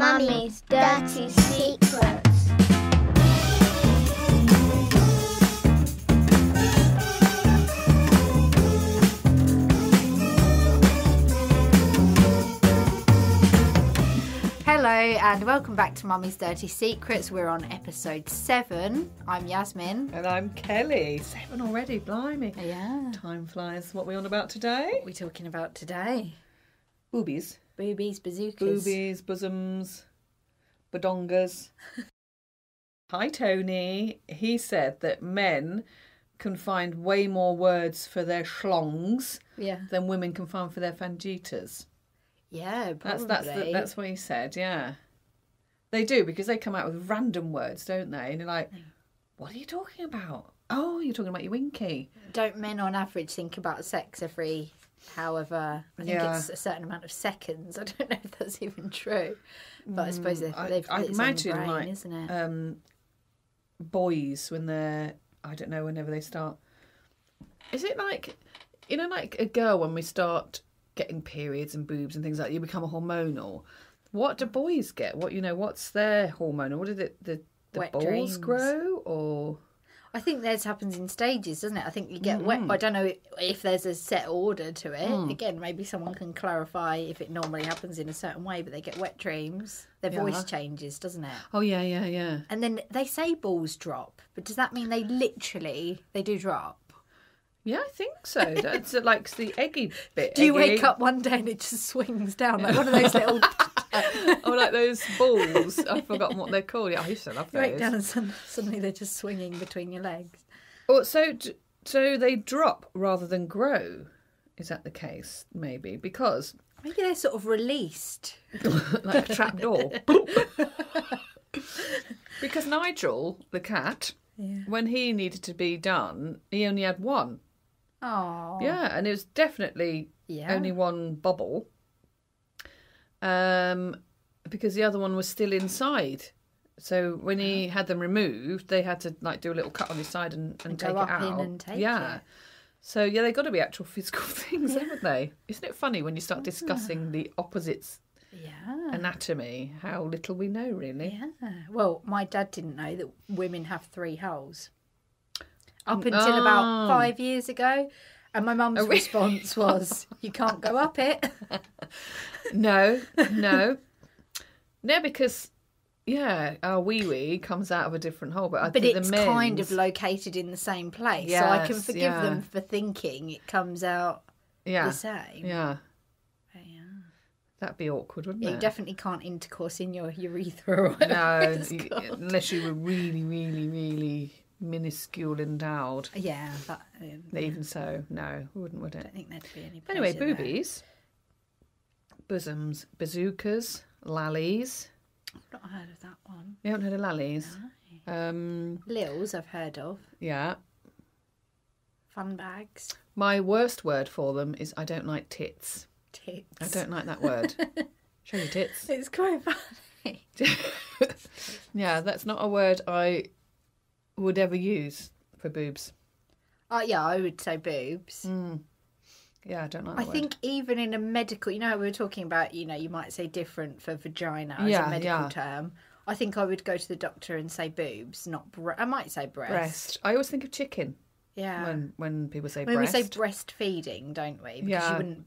Mummy's Dirty Secrets. Hello and welcome back to Mummy's Dirty Secrets. We're on episode 7. I'm Yasmin. And I'm Kelly. 7 already, blimey. Yeah. Time flies. What are we on about today? What are we talking about today? Boobies. Boobies, bazookas. Boobies, bosoms, badongas. Hi, Tony. He said that men can find way more words for their schlongs than women can find for their fangitas. Yeah, probably. That's what he said, yeah. They do, because they come out with random words, don't they? And you're like, what are you talking about? Oh, you're talking about your winky. Don't men on average think about sex every, however, I think it's a certain amount of seconds. I don't know if that's even true. But I suppose they've I imagine, on the brain, like, isn't it? Boys, when they're, I don't know, whenever they start. Is it like, you know, like a girl when we start getting periods and boobs and things like that, you become a hormonal. What do boys get? What's their hormonal? What did the Wet balls dreams. grow, or? I think theirs happens in stages, doesn't it? I think you get wet. I don't know if there's a set order to it. Again, maybe someone can clarify if it normally happens in a certain way, but they get wet dreams. Their voice changes, doesn't it? Oh, yeah. And then they say balls drop, but does that mean they do drop? Yeah, I think so. That's like the eggy bit. Do you wake up one day and it just swings down like one of those little... Oh, like those balls. I've forgotten what they're called. Yeah, I used to love those. You wake down and suddenly they're just swinging between your legs. Oh, so they drop rather than grow. Is that the case? Maybe because maybe they're sort of released, like a trap door. Because Nigel, the cat, when he needed to be done, he only had one. Oh. Yeah, and it was definitely only one bubble. Because the other one was still inside. So when he had them removed, they had to like do a little cut on his side and take go it up out. in and take it. So they've got to be actual physical things, haven't they? Isn't it funny when you start discussing the opposites? Anatomy, how little we know, really. Yeah. Well, my dad didn't know that women have 3 holes. Up until about 5 years ago. And my mum's response was, you can't go up it. No, because, our wee-wee comes out of a different hole. But it's kind of located in the same place. Yes, so I can forgive them for thinking it comes out the same. Yeah. That'd be awkward, wouldn't it? You definitely can't intercourse in your urethra or whatever unless you were really, really, really minuscule endowed. Yeah. Even so, no, wouldn't, would it? I don't think there'd be any pleasure Anyway, boobies, bosoms, bazookas, lallies. I've not heard of that one. You haven't heard of lallies? No. Lils I've heard of. Yeah. Fun bags. My worst word for them is I don't like tits. Tits. I don't like that word. Show your tits. It's quite funny. Yeah, that's not a word I would ever use for boobs. I would say boobs. Yeah, I don't like that I think even in a medical, we were talking about, you might say different for vagina as a medical term. I think I would go to the doctor and say boobs, not I might say breast. I always think of chicken. Yeah. When people say breast. We say breastfeeding, don't we? Because you wouldn't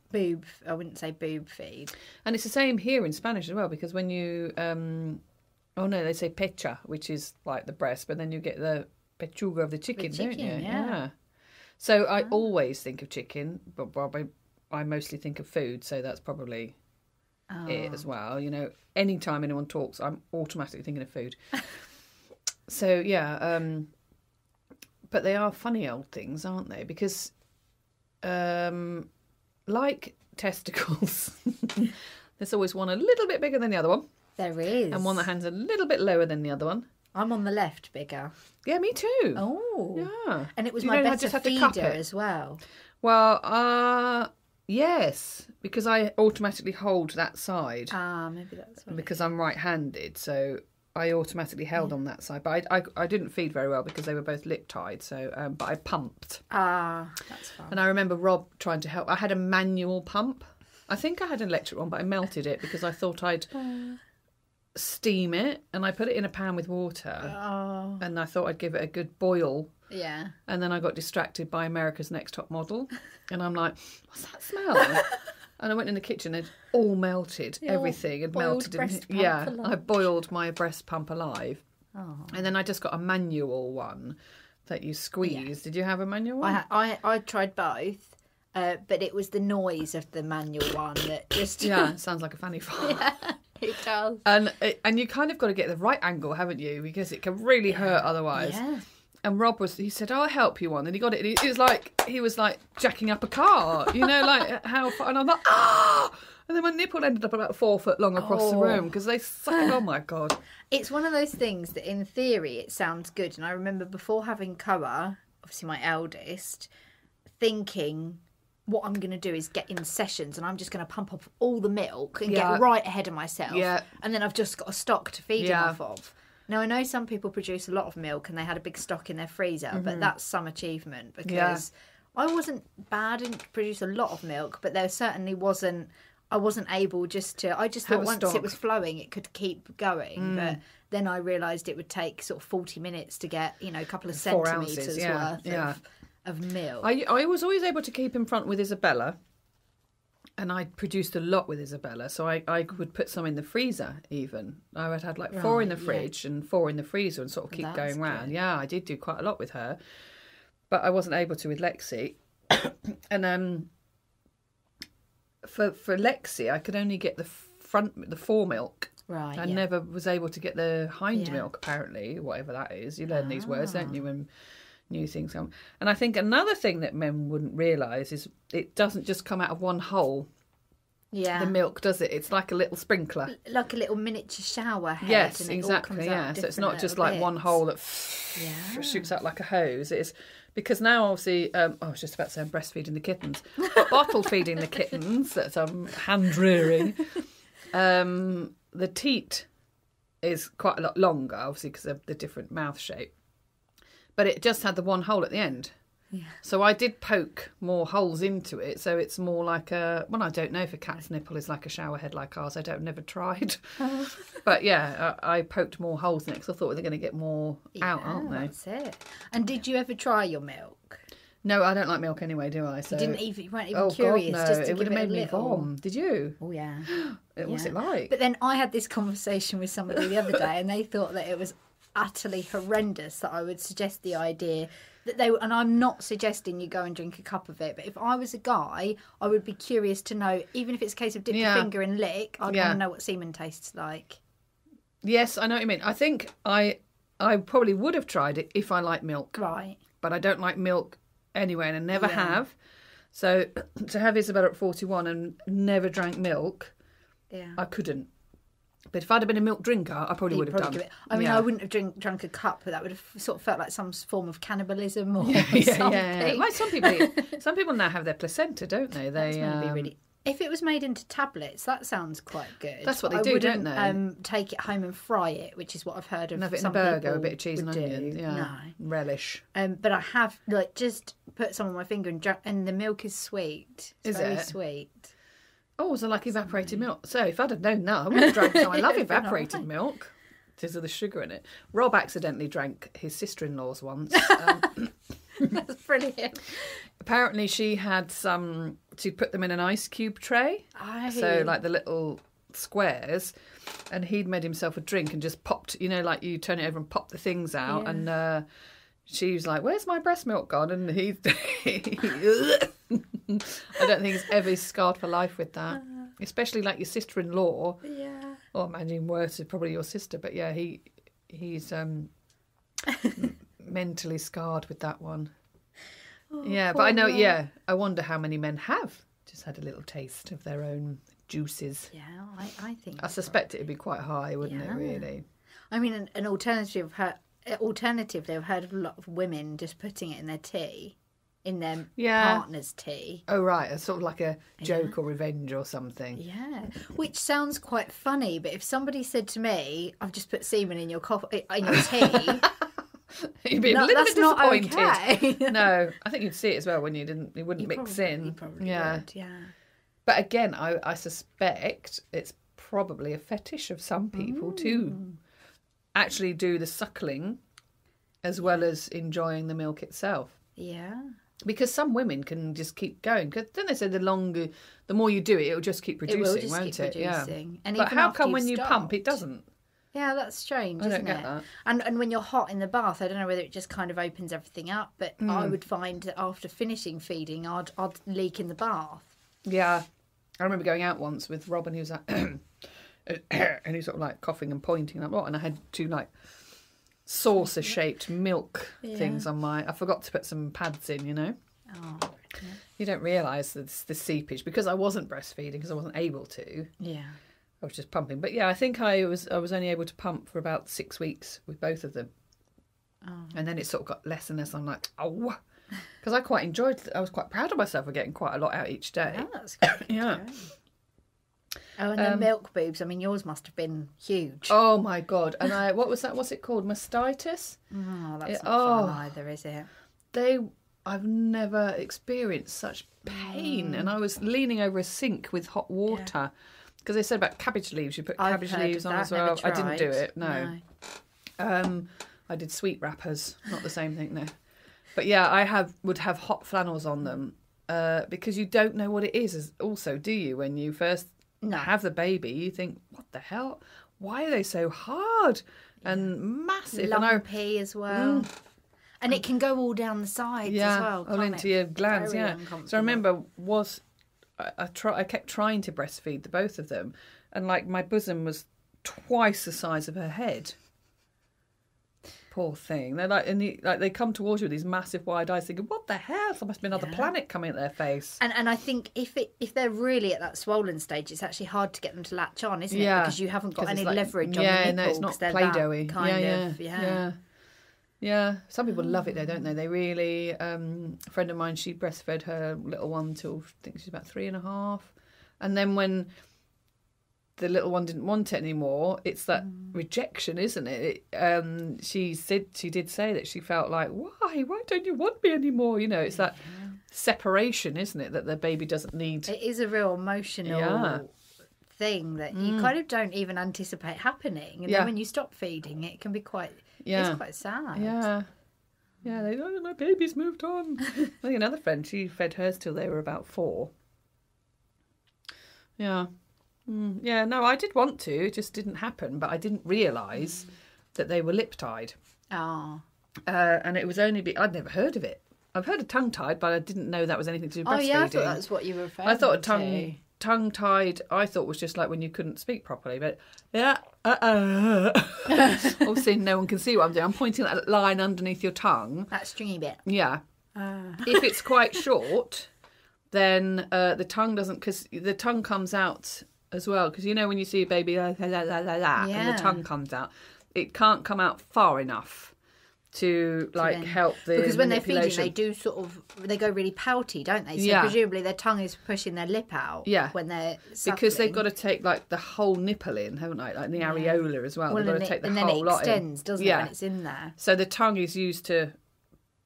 I wouldn't say boob feed. And it's the same here in Spanish as well, because when you they say pecha, which is like the breast, but then you get the pechuga of the chicken, don't you? Yeah. So I always think of chicken, but I mostly think of food, so that's probably it as well. Anytime anyone talks, I'm automatically thinking of food. So, but they are funny old things, aren't they? Because, like testicles, there's always one a little bit bigger than the other one. There is. And one that hangs a little bit lower than the other one. I'm on the left bigger. Yeah, me too. Oh. Yeah. And it was my better feeder as well. Well, yes, because I automatically hold that side. Maybe that's what because I'm right-handed, so I automatically held on that side. But I didn't feed very well because they were both lip-tied, so but I pumped. That's fine. And I remember Rob trying to help. I had a manual pump. I think I had an electric one, but I melted it because I thought I'd steam it, and I put it in a pan with water. Oh. And I thought I'd give it a good boil. Yeah. And then I got distracted by America's Next Top Model. And I'm like, what's that smell? And I went in the kitchen and it all melted. Everything had melted. I boiled my breast pump alive. Oh. And then I just got a manual one that you squeeze. Did you have a manual one? I tried both. But it was the noise of the manual one that just... Yeah, it sounds like a fanny fart. Yeah, it does. And you kind of got to get the right angle, haven't you? Because it can really hurt otherwise. Yeah. And Rob he said, I'll help you one. And he got it. He was like jacking up a car, like how far. And I'm like, ah! And then my nipple ended up about 4 foot long across the room because they suck it. Oh my God. It's one of those things that in theory it sounds good. And I remember before having Koa, obviously my eldest, thinking... what I'm going to do is get in sessions and I'm just going to pump up all the milk and get right ahead of myself. Yeah. And then I've just got a stock to feed him off of. Now, I know some people produce a lot of milk and they had a big stock in their freezer, but that's some achievement because I wasn't bad and produce a lot of milk, but there certainly wasn't... I wasn't able just to... I just thought once it was flowing, it could keep going. But then I realised it would take sort of 40 minutes to get, a couple of centimetres worth of milk. I was always able to keep in front with Isabella, and I produced a lot with Isabella, so I would put some in the freezer even. I would have like 4 in the fridge and 4 in the freezer and sort of keep going round. Yeah, I did do quite a lot with her, but I wasn't able to with Lexi. And for Lexi, I could only get the fore milk. Right. I never was able to get the hind milk, apparently, whatever that is. You learn these words, don't you, when new things come. And I think another thing that men wouldn't realise is it doesn't just come out of one hole. Yeah. The milk, does it? It's like a little sprinkler. Like a little miniature shower head. Yes, and exactly, yeah. So it's not just like one hole that shoots out like a hose. It's because now, obviously, I was just about to say I'm breastfeeding the kittens. Bottle feeding the kittens that I'm hand-rearing. The teat is quite a lot longer, obviously, because of the different mouth shape. But it just had the one hole at the end. Yeah. So I did poke more holes into it. So it's more like a... Well, I don't know if a cat's nipple is like a shower head like ours. Never tried. But yeah, I poked more holes in it because I thought they're going to get more out, aren't they? That's it. And did you ever try your milk? No, I don't like milk anyway, do I? So... You weren't even curious? God, no. Just to it would have made me vom. Did you? Oh, yeah. What's it like? But then I had this conversation with somebody the other day and they thought that it was utterly horrendous that I would suggest the idea that and I'm not suggesting you go and drink a cup of it, but if I was a guy, I would be curious to know, even if it's a case of dip your finger and lick, I'd want to know what semen tastes like. Yes, I know what you mean. I think I probably would have tried it if I like milk. Right. But I don't like milk anyway, and I never have. So to have Isabella at 41 and never drank milk, I couldn't. But if I'd have been a milk drinker, I probably would have done it. I mean, I wouldn't have drunk a cup, but that would have sort of felt like some form of cannibalism or something. Yeah. Well, some people now have their placenta, don't they? That's going to be really... If it was made into tablets, that sounds quite good. That's what they do, don't they? Take it home and fry it, which is what I've heard of. Have it in a burger, a bit of cheese and onion. Yeah. No. Relish. But I have just put some on my finger and the milk is sweet. It's very sweet. Oh, so like evaporated milk. So if I'd have known that, I would have drank some. I love evaporated milk. Because of the sugar in it. Rob accidentally drank his sister-in-law's once. That's brilliant. Apparently she had some... to put them in an ice cube tray. So like the little squares. And he'd made himself a drink and just popped, like you turn it over and pop the things out. Yeah. And she was like, where's my breast milk gone? And he I don't think he's ever scarred for life with that. Especially like your sister-in-law. Yeah. Or imagine worse, probably your sister. But yeah, he's mentally scarred with that one. Oh, yeah, but I know, I wonder how many men have just had a little taste of their own juices. Yeah, I think I suspect it would be quite high, wouldn't it, really? I mean, an alternatively, I've heard of a lot of women just putting it in their tea. In their partner's tea. Oh, right. It's sort of like a joke or revenge or something. Yeah. Which sounds quite funny, but if somebody said to me, I've just put semen in your in your tea... You'd be a little bit disappointed. Not okay. No, I think you'd see it as well when you wouldn't mix in. You probably would, yeah. But again, I suspect it's probably a fetish of some people to actually do the suckling as well as enjoying the milk itself. Yeah. Because some women can just keep going. Because then they say the more you do it, it'll just keep producing, won't it? Yeah. And but how come when you pump, it doesn't? Yeah, that's strange, isn't it? I don't get that. And when you're hot in the bath, I don't know whether it just kind of opens everything up, but I would find that after finishing feeding, I'd leak in the bath. Yeah. I remember going out once with Rob and he was like, and he was sort of like coughing and pointing, and I had two like saucer-shaped milk things on I forgot to put some pads in, you know. Oh, yeah. You don't realise the seepage because I wasn't breastfeeding because I wasn't able to. Yeah. I was just pumping. But yeah, I think I was only able to pump for about 6 weeks with both of them. Oh. And then it sort of got less and less. I'm like, oh, because I was quite proud of myself for getting quite a lot out each day. Oh, that's good. Yeah. Great. Oh, and the milk boobs. I mean, yours must have been huge. Oh my God. And what was that? What's it called? Mastitis? Oh, that's not fun either, is it? I've never experienced such pain. And I was leaning over a sink with hot water. Because they said about cabbage leaves, you put cabbage leaves on as well. I didn't do it, no. I did sweet wrappers, not the same thing, no. But yeah, I would have hot flannels on them because you don't know what it is. Also, do you? When you first have the baby, you think, "What the hell? Why are they so hard and massive?" Lumpy as well. And it can go all down the sides as well. All into your glands. Yeah. So I remember I kept trying to breastfeed the both of them, and like my bosom was twice the size of her head. Poor thing. They're like, they come towards you with these massive wide eyes, thinking, "What the hell? There must be another planet coming at their face." And I think if they're really at that swollen stage, it's actually hard to get them to latch on, isn't it? Because you haven't got any leverage on the nipple. Yeah, no, it's not play-doughy. Yeah, some people love it though, don't they? They really. A friend of mine, she breastfed her little one till I think she's about 3.5, and then when the little one didn't want it anymore, it's that rejection, isn't it? She did say that she felt like, why don't you want me anymore? You know, it's that separation, isn't it? That the baby doesn't need. It is a real emotional thing that you kind of don't even anticipate happening, and then when you stop feeding, it can be quite. Yeah. It's quite sad. Yeah. Yeah, my baby's moved on. I think another friend, she fed hers till they were about 4. Yeah. Yeah, no, I did want to. It just didn't happen. But I didn't realise that they were lip-tied. Oh. And it was only... I'd never heard of it. I've heard of tongue-tied, but I didn't know that was anything to do with breastfeeding. Oh, yeah, I thought that's what you were referring to. I thought tongue-tied, I thought was just like when you couldn't speak properly, but obviously no one can see what I'm doing. I'm pointing that line underneath your tongue. That stringy bit. Yeah. If it's quite short, then the tongue doesn't, because the tongue comes out as well, because you know when you see a baby and the tongue comes out, it can't come out far enough to help the because when they're feeding they do they go really pouty, don't they? So presumably their tongue is pushing their lip out when they're suckling. Because they've got to take like the whole nipple in, haven't they? Like the areola as well. They've got to take the whole lot in. And then it extends, doesn't it, when it's in there? So the tongue is used to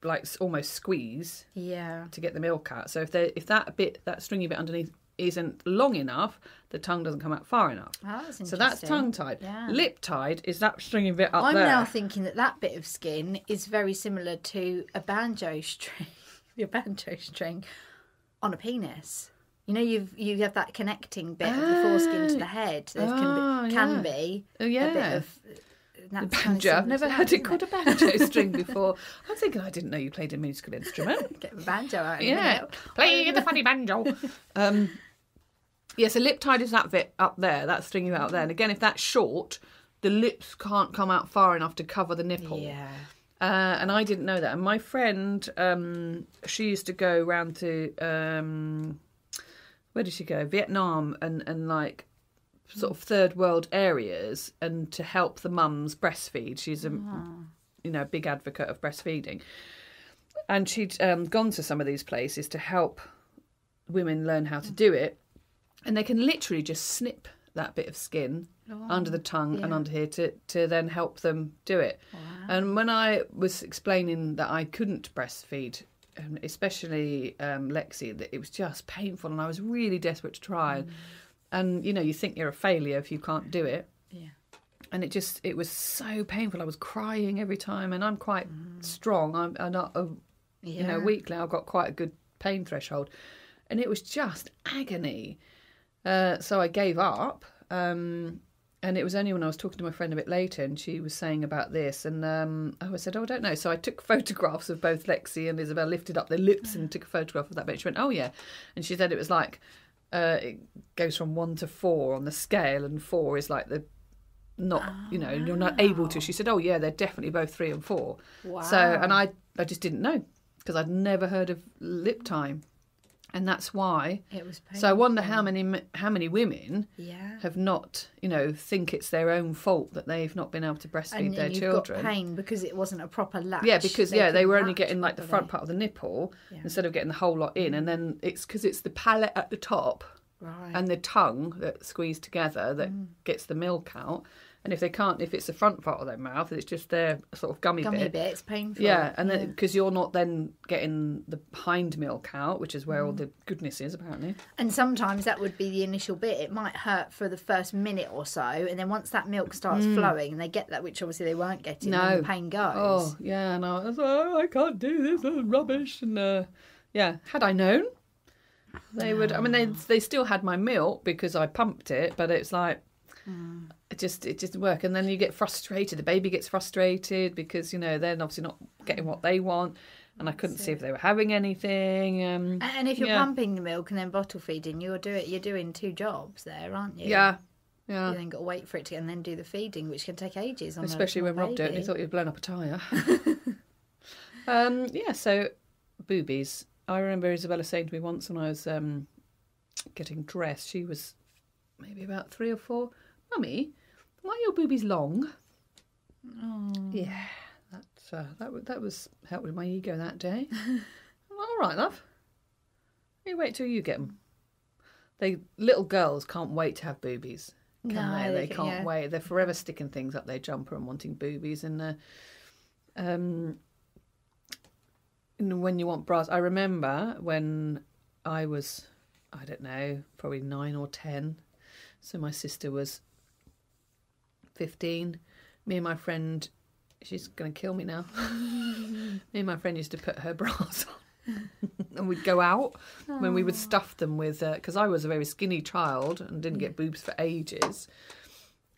like almost squeeze to get the milk out. So if that stringy bit underneath isn't long enough, the tongue doesn't come out far enough. Oh, that's so that's tongue-tied. Yeah. Lip-tied is that stringy bit up I'm there. now thinking that bit of skin is very similar to a banjo string, your banjo string on a penis. You know, you have that connecting bit of the foreskin to the head. There can be a bit of... The banjo. I've never heard it called a banjo string before. I'm thinking I didn't know you played a musical instrument. Get the banjo out. Yeah, play the funny banjo. So lip-tied is that bit up there, that stringy bit out there. And again, if that's short, the lips can't come out far enough to cover the nipple. Yeah. And I didn't know that. And my friend, she used to go round to, where did she go? Vietnam and like sort of third world areas, and to help the mums breastfeed. She's a big advocate of breastfeeding. And she'd gone to some of these places to help women learn how to do it. And they can literally just snip that bit of skin under the tongue and under here to then help them do it. Wow. And when I was explaining that I couldn't breastfeed, especially Lexi, that it was just painful and I was really desperate to try. And, you know, you think you're a failure if you can't do it. Yeah. And it was so painful. I was crying every time, and I'm quite strong. I'm not, you know, weakly. I've got quite a good pain threshold. And it was just agony. So I gave up. And it was only when I was talking to my friend a bit later, and she was saying about this, and I said, I don't know. So I took photographs of both Lexi and Isabel, lifted up their lips and took a photograph of that bit. She went, oh, yeah. And she said it was like, it goes from 1 to 4 on the scale, and 4 is like the not, you know, you're not able to. She said, oh, yeah, they're definitely both 3 and 4. Wow. So, and I just didn't know, because I'd never heard of lip time. And that's why it was painful. So I wonder how many women have not, you know, think it's their own fault that they've not been able to breastfeed their children. Got pain because it wasn't a proper latch. Yeah, because they were only getting like the front part of the nipple instead of getting the whole lot in, and then it's because it's the palate at the top and the tongue that squeeze together that gets the milk out. And if it's the front part of their mouth, it's just their sort of gummy bit. It's painful. Yeah, and then because you're not then getting the hind milk out, which is where all the goodness is, apparently. And sometimes that would be the initial bit. It might hurt for the first minute or so, and then once that milk starts flowing, and they get that, which obviously they weren't getting, then the pain goes. Oh, yeah, and I was like, I can't do this, this is rubbish. And had I known, they would. I mean, they still had my milk because I pumped it, but it's like. It just didn't work, and then you get frustrated. The baby gets frustrated because, you know, they're obviously not getting what they want, and I couldn't see if they were having anything. And if you're pumping the milk and then bottle feeding, you're doing 2 jobs there, aren't you? Yeah. You then got to wait for it to, and then do the feeding, which can take ages. Especially when Rob did it, and he thought he'd blown up a tyre. So boobies. I remember Isabella saying to me once when I was getting dressed, she was maybe about 3 or 4. Mummy, why are your boobies long? Oh. Yeah, that was helped with my ego that day. All right, love. You wait till you get them. Little girls can't wait to have boobies. Can they? They can't wait. They're forever sticking things up their jumper and wanting boobies. And when you want bras, I remember when I was, I don't know, probably 9 or 10. So my sister was 15. Me and my friend, she's going to kill me now. Me and my friend used to put her bras on. And we'd go out when we would stuff them with, because I was a very skinny child and didn't get boobs for ages.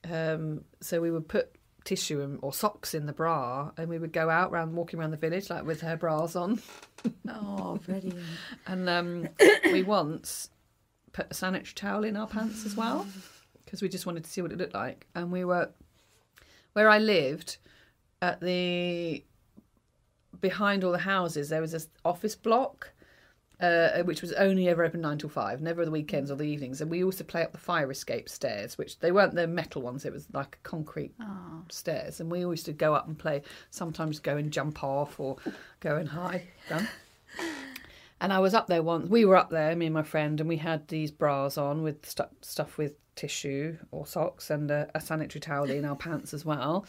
So we would put tissue or socks in the bra, and we would go out walking around the village like with her bras on. Oh, brilliant. And we once put a sanitary towel in our pants as well, because we just wanted to see what it looked like. And we were, where I lived, behind all the houses, there was this office block, which was only ever open 9 till 5, never the weekends or the evenings. And we used to play up the fire escape stairs, which they weren't the metal ones, it was like a concrete stairs. And we always used to go up and play, sometimes go and jump off or go and hide. And I was up there once. We were up there, me and my friend, and we had these bras on with stuff with tissue or socks and a sanitary towel in our pants as well.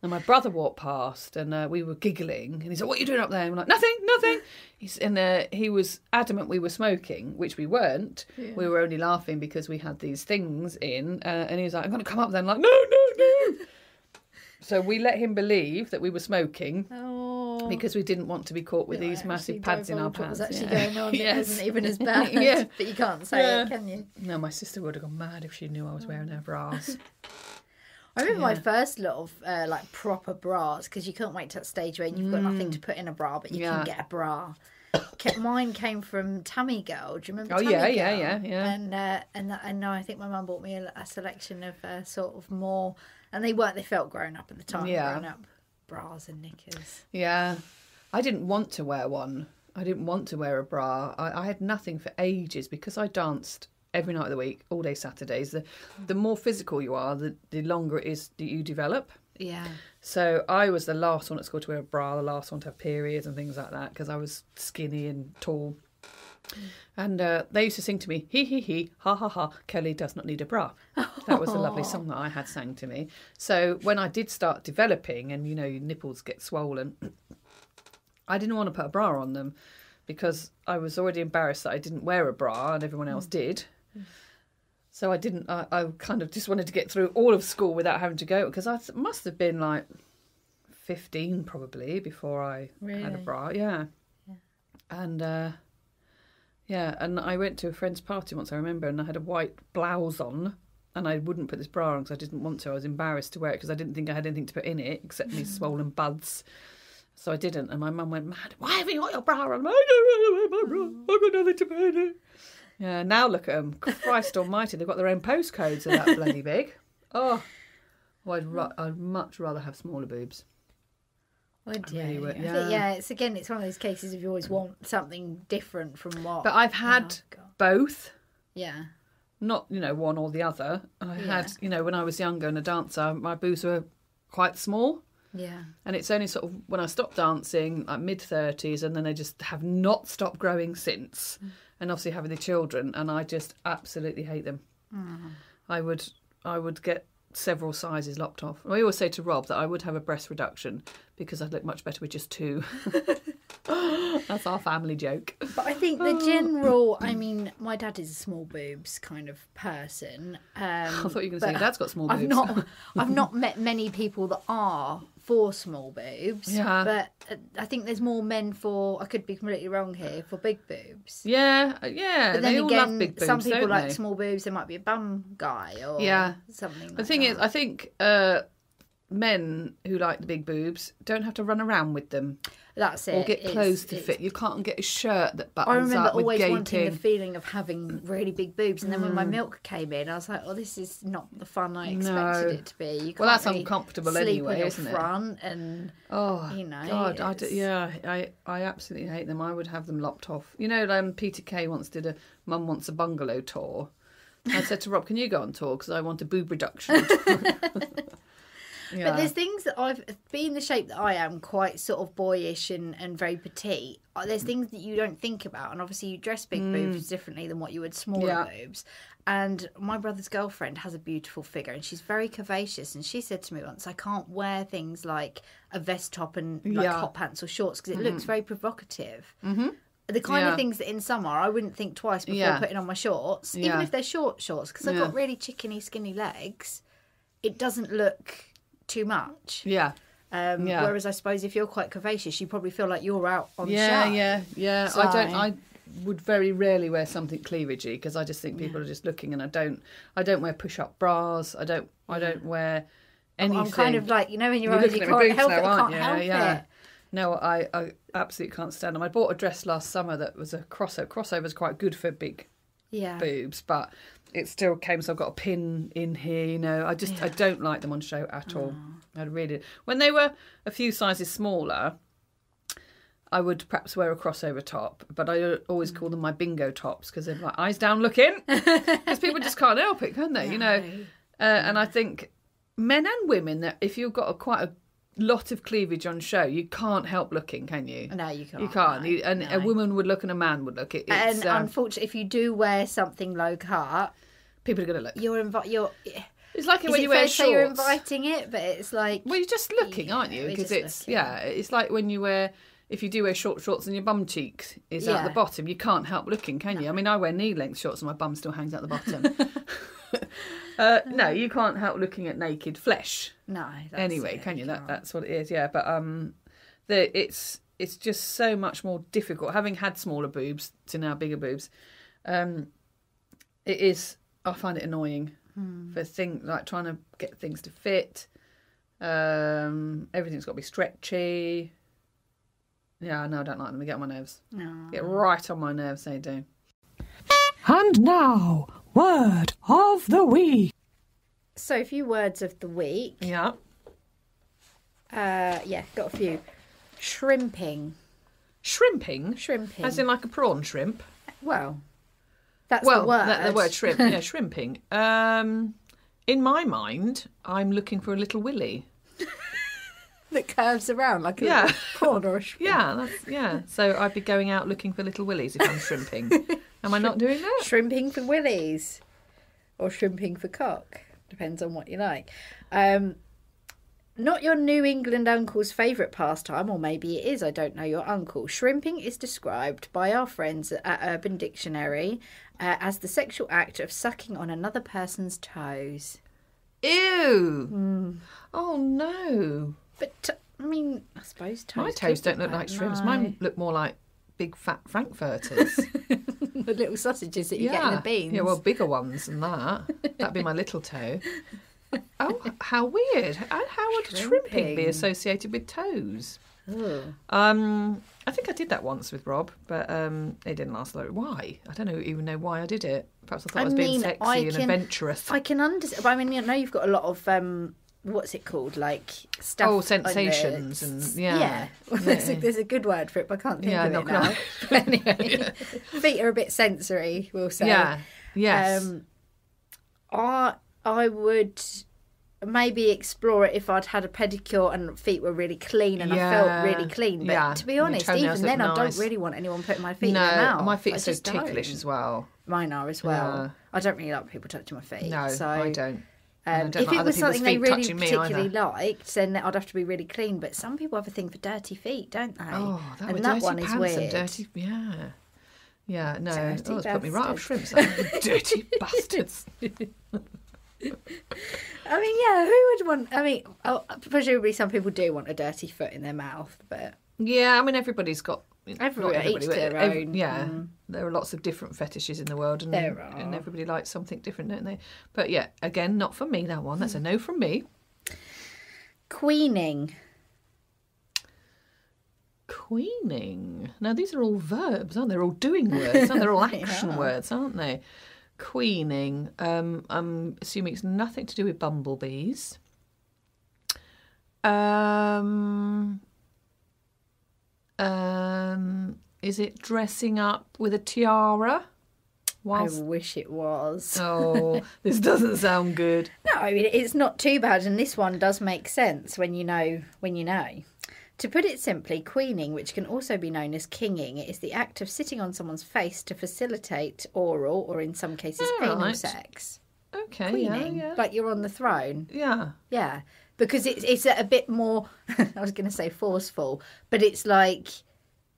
And my brother walked past, and we were giggling. And he said, "What are you doing up there?" And we're like, "Nothing." He was adamant we were smoking, which we weren't. Yeah. We were only laughing because we had these things in. And he was like, "I'm going to come up there." And like, no. So we let him believe that we were smoking. Oh. Because we didn't want to be caught with these massive pads in our pants. What was actually going on? It wasn't even as bad. But you can't say it, can you? No, my sister would have gone mad if she knew I was wearing her bras. I remember my first lot of like proper bras, because you couldn't wait to that stage where you've got nothing to put in a bra, but you can get a bra. Mine came from Tummy Girl. Do you remember? Tummy Girl? Yeah. And I think my mum bought me a selection of sort of more, and they felt grown up at the time. Grown up bras and knickers. Yeah, I didn't want to wear one. I didn't want to wear a bra. I had nothing for ages because I danced every night of the week, all day Saturdays. The more physical you are, the longer it is that you develop. Yeah. So I was the last one at school to wear a bra, the last one to have periods and things like that, because I was skinny and tall. And they used to sing to me, "Hee hee hee, ha ha ha, Kelly does not need a bra." That was a lovely song that I had sang to me. So when I did start developing, and your nipples get swollen, I didn't want to put a bra on them because I was already embarrassed that I didn't wear a bra and everyone else did. So So I didn't. I kind of just wanted to get through all of school without having to go, because I must have been like 15 probably before I had a bra. Yeah. And and I went to a friend's party once, I remember, and I had a white blouse on, and I wouldn't put this bra on because I didn't want to. I was embarrassed to wear it because I didn't think I had anything to put in it except these swollen buds. So I didn't, and my mum went mad. Why haven't you got your bra on? I don't wear my bra. I've got nothing to put in it. Yeah, now look at them. Christ almighty, they've got their own postcodes. They're that bloody big. Oh, well, I'd much rather have smaller boobs. Would you? Really would, yeah. It's one of those cases if you always want something different from what. But I've had both. Yeah. Not, one or the other. I had, when I was younger and a dancer, my boobs were quite small. Yeah. And it's only sort of when I stopped dancing, like mid-30s, and then they just have not stopped growing since. And obviously having the children, and I just absolutely hate them. I would get several sizes lopped off. I always say to Rob that I would have a breast reduction because I'd look much better with just 2. That's our family joke. But I think the general, my dad is a small boobs kind of person. I thought you were going to say your dad's got small boobs. I've not met many people that are for small boobs. Yeah. But I think there's more men for, I could be completely wrong here, for big boobs. Yeah. But then they all again, love big boobs, some people don't like they? small boobs. There might be a bum guy or something like The thing that. is, I think men who like the big boobs don't have to run around with them. That's it. Or get clothes to fit. You can't get a shirt that buttons up. I remember always gaping. wanting the feeling of having really big boobs, and then when my milk came in, I was like, "Oh, this is not the fun I expected it to be." You can't that's really uncomfortable sleep anyway, on your isn't it? front, and God, I absolutely hate them. I would have them lopped off. Peter Kay once did a Mum Wants a Bungalow tour. I said to Rob, "Can you go on tour? Because I want a boob reduction." But there's things that being the shape that I am, quite sort of boyish and very petite. There's things that you don't think about, and obviously you dress big boobs differently than what you would smaller boobs. And my brother's girlfriend has a beautiful figure, and she's very curvaceous. And she said to me once, "I can't wear things like a vest top and like hot pants or shorts because it looks very provocative." The kind of things that in summer I wouldn't think twice before putting on my shorts, even if they're short shorts, because I've got really chickeny, skinny legs. It doesn't look too much. Whereas I suppose if you're quite curvaceous, you probably feel like you're out on show. So, I would very rarely wear something cleavagey because I just think people are just looking, and I don't wear push-up bras. I don't wear anything. I'm kind of like, when you're older, you can't help it. I can't help it. No, I absolutely can't stand them. I bought a dress last summer that was a crossover. Crossover's quite good for big boobs, but it still came, so I've got a pin in here, I don't like them on show at all. When they were a few sizes smaller, I would perhaps wear a crossover top, but I always call them my bingo tops because they're like eyes down looking, because people just can't help it, can they? And I think men and women, that if you've got quite a lot of cleavage on show, you can't help looking, can you? No, you can't. You can't. No. A woman would look and a man would look. And unfortunately, if you do wear something low cut, people are going to look. It's like when you wear shorts. You're inviting it, but it's like... Well, you're just looking, aren't you? Because it's like when you wear... If you do wear short shorts and your bum cheeks is at the bottom, you can't help looking, can you? I mean, I wear knee-length shorts and my bum still hangs out the bottom. No, you can't help looking at naked flesh. No. Anyway, can you? That's what it is, yeah. But it's just so much more difficult. Having had smaller boobs to now bigger boobs, it is... I find it annoying for like trying to get things to fit. Everything's got to be stretchy. Yeah, no, I don't like them. They get on my nerves. No. Get right on my nerves, they do. And now, word of the week. So, a few words of the week. Yeah. Got a few. Shrimping. Shrimping? Shrimping. As in like a prawn shrimp? Well, that's the word. The word shrimp. Yeah, shrimping. In my mind, I'm looking for a little willy. That curves around like a little prawn or a shrimp. So I'd be going out looking for little willies if I'm shrimping. Am I not doing that? Shrimping for willies. Or shrimping for cock. Depends on what you like. Not your New England uncle's favourite pastime, or maybe it is, I don't know your uncle. Shrimping is described by our friends at Urban Dictionary as the sexual act of sucking on another person's toes. Ew! Oh, no. But, I suppose toes... My toes don't look like shrimps. Mine look more like big fat frankfurters. The little sausages that you get in the beans. Yeah, well, bigger ones than that. That'd be my little toe. Oh, how weird. How would shrimping be associated with toes? I think I did that once with Rob, but it didn't last long. Why? I don't even know why I did it. Perhaps I thought I was being sexy and adventurous. I can understand. But I know you've got a lot of... what's it called? Like stuff. Oh, sensations and yeah. Well, there's a good word for it, but I can't think of it now. But anyway, feet are a bit sensory, we'll say. Yeah. Yes. I would maybe explore it if I'd had a pedicure and feet were really clean and I felt really clean. But to be honest, even then, I don't really want anyone putting my feet in their mouth. My feet are so ticklish as well. Mine are as well. I don't really like people touching my feet. No, so I don't. If it was something they really particularly liked, then I'd have to be really clean. But some people have a thing for dirty feet, don't they? Oh, that one is weird. Dirty, yeah, no. Dirty it's put me right off shrimps. Dirty bastards. Who would want... presumably some people do want a dirty foot in their mouth, but... Yeah, everybody's got... Everybody, each their own. Yeah, there are lots of different fetishes in the world, and everybody likes something different, don't they? But yeah, again, not for me, that one. That's a no from me. Queening. Now, these are all verbs, aren't they? They're all doing words, and they're all action words, aren't they? Queening. I'm assuming it's nothing to do with bumblebees. Is it dressing up with a tiara? I wish it was. Oh, this doesn't sound good. No, it's not too bad, and this one does make sense when you know. To put it simply, queening, which can also be known as kinging, is the act of sitting on someone's face to facilitate oral, or in some cases, anal sex. Okay, queening, like you're on the throne. Yeah. Yeah, because it's a bit more, I was going to say forceful, but it's like,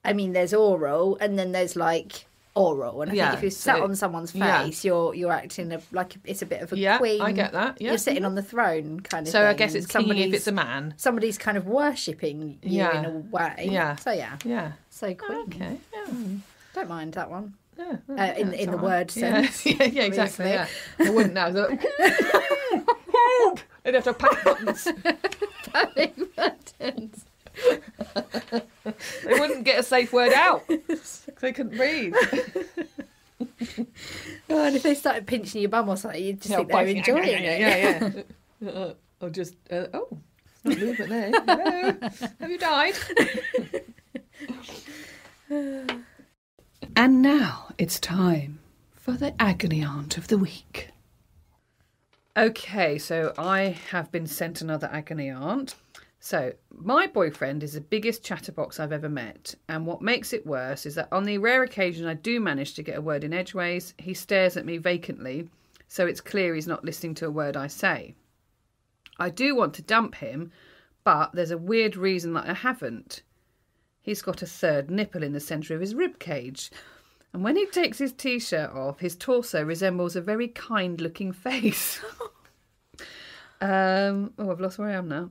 there's oral, and then there's like oral, and I think if you're sat on someone's face, you're acting like it's a bit of a queen. I get that. Yeah, you're sitting on the throne kind of. So thing. I guess it's kinging if it's a man. Somebody's kind of worshipping you in a way. Yeah. So yeah. So queen. Okay. Yeah. Don't mind that one. Yeah. In the word sense. Yeah, exactly. Yeah. I wouldn't know. They'd have to panic buttons. Panic buttons. They wouldn't get a safe word out. They couldn't breathe. Oh, and if they started pinching your bum or something, you'd just think they were enjoying it. Yeah. Or just, not movement there. Hello. Have you died? And now it's time for the Agony Aunt of the Week. Okay, so I have been sent another Agony Aunt. So, my boyfriend is the biggest chatterbox I've ever met, and what makes it worse is that on the rare occasion I do manage to get a word in edgeways, he stares at me vacantly, so it's clear he's not listening to a word I say. I do want to dump him, but there's a weird reason that I haven't. He's got a third nipple in the centre of his rib cage, and when he takes his t-shirt off, his torso resembles a very kind-looking face. I've lost where I am now.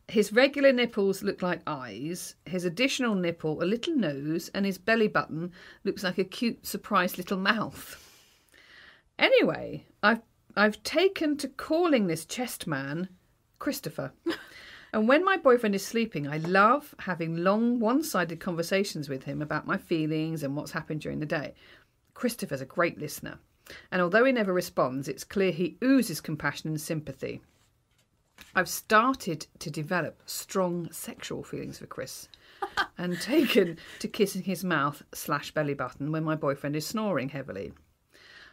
His regular nipples look like eyes, his additional nipple a little nose, and his belly button looks like a cute, surprised little mouth. Anyway, I've taken to calling this chest man Christopher. And when my boyfriend is sleeping, I love having long, one-sided conversations with him about my feelings and what's happened during the day. Christopher's a great listener, and although he never responds, it's clear he oozes compassion and sympathy. I've started to develop strong sexual feelings for Chris and taken to kissing his mouth / belly button when my boyfriend is snoring heavily.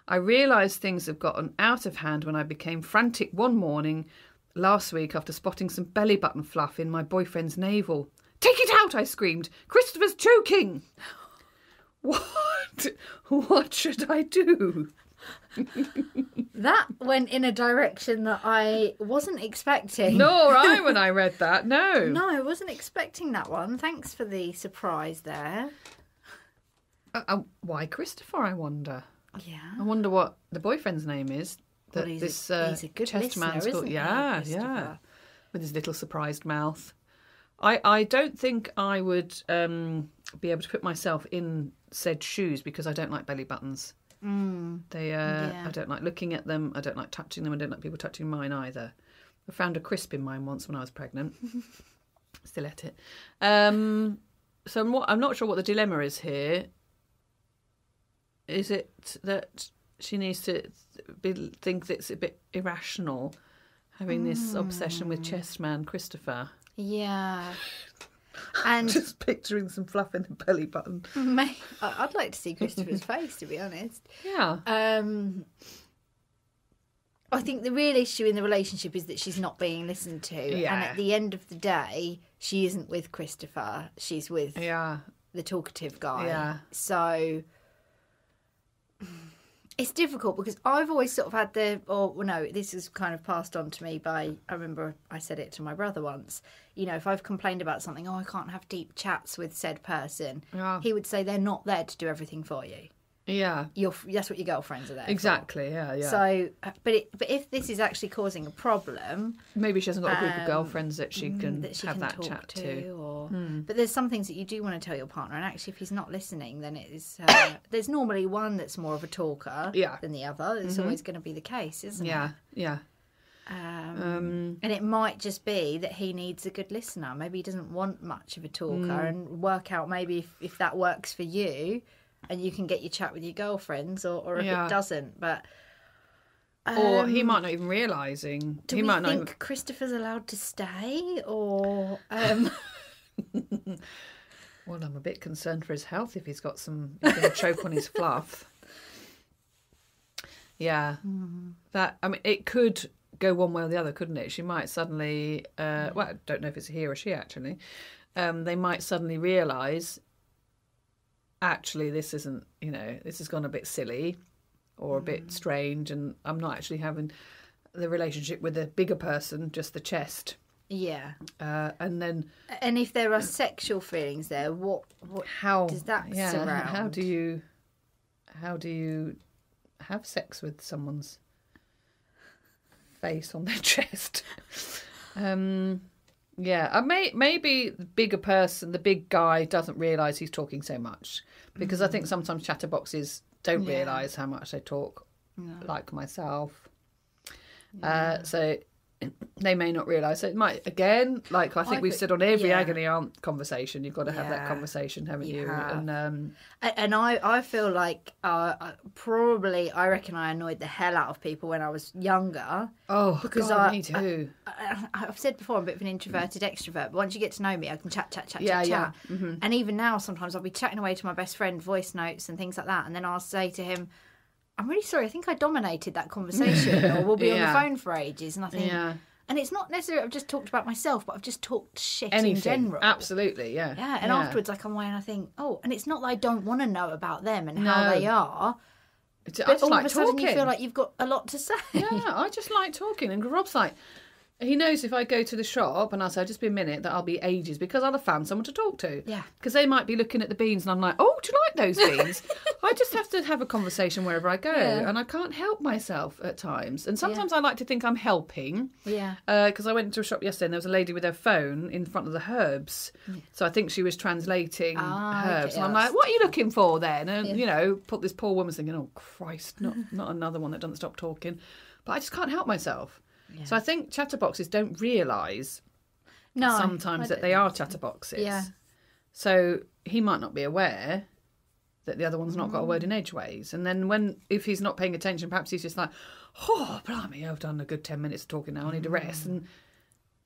I realised things have gotten out of hand when I became frantic one morning last week after spotting some belly button fluff in my boyfriend's navel. "Take it out!" I screamed. "Christopher's choking!" What should I do? That went in a direction that I wasn't expecting. Nor I when I read that. No. No, I wasn't expecting that one. Thanks for the surprise there. Why Christopher, I wonder? Yeah. I wonder what the boyfriend's name is. That he's a good chest listener, man's isn't called. he, Yeah. Christopher? With his little surprised mouth. I don't think I would be able to put myself in said shoes because I don't like belly buttons. I don't like looking at them. I don't like touching them. I don't like people touching mine either. I found a crisp in mine once when I was pregnant. Still at it. So I'm not sure what the dilemma is here. Is it that she needs to think that it's a bit irrational having this obsession with chest man Christopher? Yeah. And just picturing some fluff in the belly button. I'd like to see Christopher's face, to be honest. Yeah. I think the real issue in the relationship is that she's not being listened to. Yeah. And at the end of the day, she isn't with Christopher. She's with the talkative guy. Yeah. So it's difficult because I've always sort of had this is kind of passed on to me by, I remember I said it to my brother once, if I've complained about something, I can't have deep chats with said person, he would say they're not there to do everything for you. Yeah. That's what your girlfriends are there exactly, for. Yeah. So, but if this is actually causing a problem... Maybe she hasn't got a group of girlfriends that she can have that chat to. But there's some things that you do want to tell your partner, and actually if he's not listening, then it is... there's normally one that's more of a talker than the other. It's always going to be the case, isn't it? Yeah. And it might just be that he needs a good listener. Maybe he doesn't want much of a talker, and work out maybe if that works for you... And you can get your chat with your girlfriends, or if it doesn't. But or he might not even realising. Do we think Christopher's allowed to stay, or? Well, I'm a bit concerned for his health if he's going to choke on his fluff. Yeah, it could go one way or the other, couldn't it? She might suddenly. Well, I don't know if it's a he or she actually. They might suddenly realise. Actually, this isn't, this has gone a bit silly or a bit strange, and I'm not actually having the relationship with a bigger person, just the chest. Yeah. And if there are sexual feelings there, how does that surround? How do you have sex with someone's face on their chest? Yeah, maybe the bigger person, the big guy, doesn't realise he's talking so much. Because I think sometimes chatterboxes don't realise how much they talk, like myself. So they may not realise. So it might, again, like I think we've said on every Agony Aunt conversation, you've got to have that conversation, haven't you? And I feel like probably, I reckon I annoyed the hell out of people when I was younger. Oh, because God, me too. I've said before, I'm a bit of an introverted extrovert, but once you get to know me, I can chat. Mm-hmm. And even now, sometimes I'll be chatting away to my best friend, voice notes and things like that, and then I'll say to him, I'm really sorry, I think I dominated that conversation, or we'll be on the phone for ages. And I think, and it's not necessarily I've just talked about myself, but I've just talked shit in general. Absolutely, yeah. Yeah, and afterwards I come away and I think, and it's not that I don't want to know about them and how they are. But all of a sudden you feel like you've got a lot to say. Yeah, I just like talking. And Rob's like, he knows if I go to the shop and I say, just be a minute, that I'll be ages because I'll have found someone to talk to. Yeah. Because they might be looking at the beans and I'm like, oh, do you like those beans? I just have to have a conversation wherever I go. Yeah. And I can't help myself at times. And sometimes I like to think I'm helping. Yeah. Because I went into a shop yesterday and there was a lady with her phone in front of the herbs. Yeah. So I think she was translating herbs. And I'm like, what are you looking for then? And, put this poor woman thinking, oh, Christ, not another one that doesn't stop talking. But I just can't help myself. Yeah. So I think chatterboxes don't realise sometimes that they are chatterboxes. Yeah. So he might not be aware that the other one's not got a word in edgeways. And then if he's not paying attention, perhaps he's just like, oh, blimey, I've done a good 10 minutes of talking now, I need a rest. And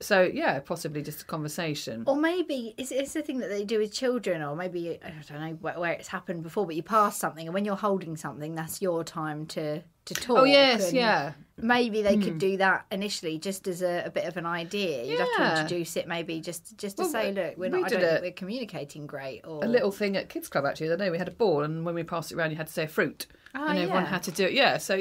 so, possibly just a conversation. Or maybe it's the thing that they do with children, or maybe, I don't know where it's happened before, but you pass something and when you're holding something, that's your time to talk. Oh, yes, yeah. Maybe they could do that initially just as a bit of an idea. You'd have to introduce it maybe just to say, look, I don't think we're communicating great. Or... A little thing at Kids Club, actually, the other day we had a ball and when we passed it around you had to say a fruit. And everyone had to do it. Yeah, so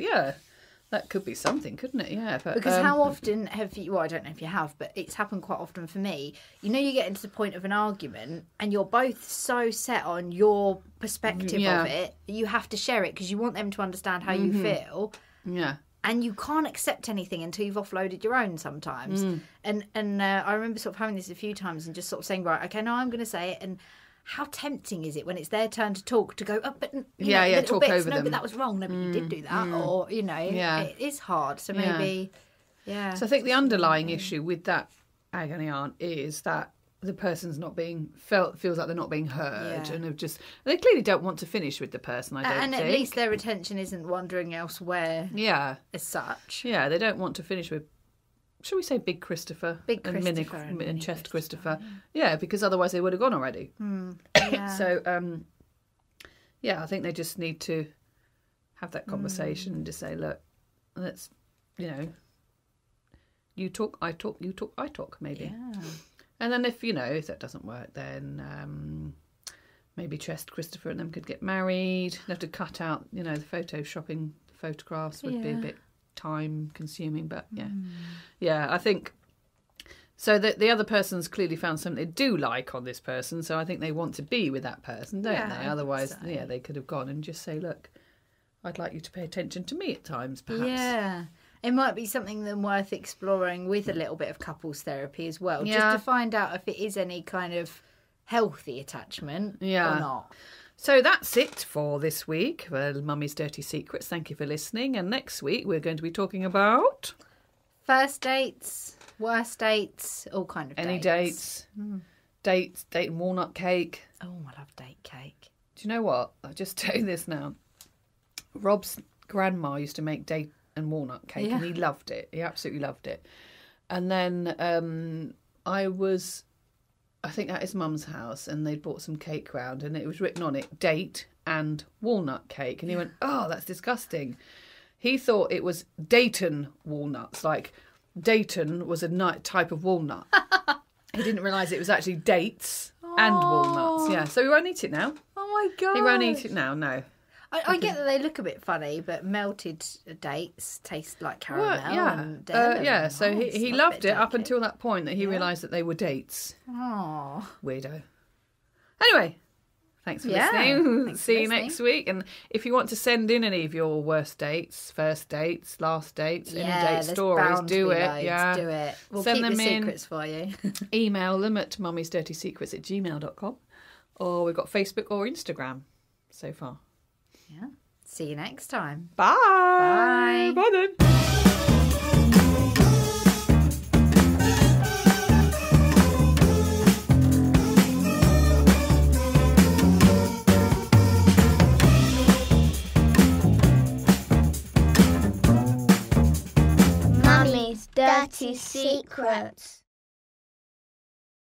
That could be something, couldn't it? Yeah. But, because how often have you, well, I don't know if you have, but it's happened quite often for me. You know, you get into the point of an argument and you're both so set on your perspective of it, you have to share it because you want them to understand how you feel. Yeah. And you can't accept anything until you've offloaded your own sometimes. And I remember sort of having this a few times and just sort of saying, right, okay, now I'm going to say it. And how tempting is it when it's their turn to talk to go, oh, but talk bits, over no, them. but that was wrong. No, but you did do that. Or, you know, it is hard. So maybe, So I think the underlying issue with that agony aunt is that the person's not being feels like they're not being heard, and they clearly don't want to finish with the person. I don't think, and at least their attention isn't wandering elsewhere. Yeah, as such. Yeah, they don't want to finish with. Shall we say Big Christopher? Big Christopher and Chest Christopher. Yeah, because otherwise they would have gone already. So, I think they just need to have that conversation and just say, look, let's, you talk, I talk, you talk, I talk, maybe. Yeah. And then if that doesn't work, then maybe Chest Christopher and them could get married. They have to cut out, the photoshopping photographs would be a bit time consuming, but I think so. The other person's clearly found something they do like on this person, so I think they want to be with that person, don't they? Otherwise, they could have gone and just say, look, I'd like you to pay attention to me at times, perhaps. Yeah. It might be something then worth exploring with a little bit of couples therapy as well, just to find out if it is any kind of healthy attachment or not. So that's it for this week. Well, Mummy's Dirty Secrets. Thank you for listening. And next week we're going to be talking about first dates, worst dates, all kind of any dates. Date and walnut cake. Oh, I love date cake. Do you know what? I'll just tell you this now. Rob's grandma used to make date and walnut cake, and he loved it. He absolutely loved it. And then I think at his mum's house, and they'd bought some cake round, and it was written on it, date and walnut cake. And he went, oh, that's disgusting. He thought it was Dayton walnuts, like Dayton was a type of walnut. He didn't realise it was actually dates and walnuts. Yeah, so he won't eat it now. Oh, my God. He won't eat it now, no. I get that they look a bit funny, but melted dates taste like caramel. And so he loved it up until that point that he realised that they were dates. Oh, weirdo. Anyway, thanks for listening. See you next week. And if you want to send in any of your worst dates, first dates, last dates, any date stories, do it. Loads. Do it. We'll send keep them the in. Secrets for you. Email them at mummysdirtysecrets@gmail.com, or we've got Facebook or Instagram so far. Yeah. See you next time. Bye. Bye. Bye then. Mummy's Dirty Secrets.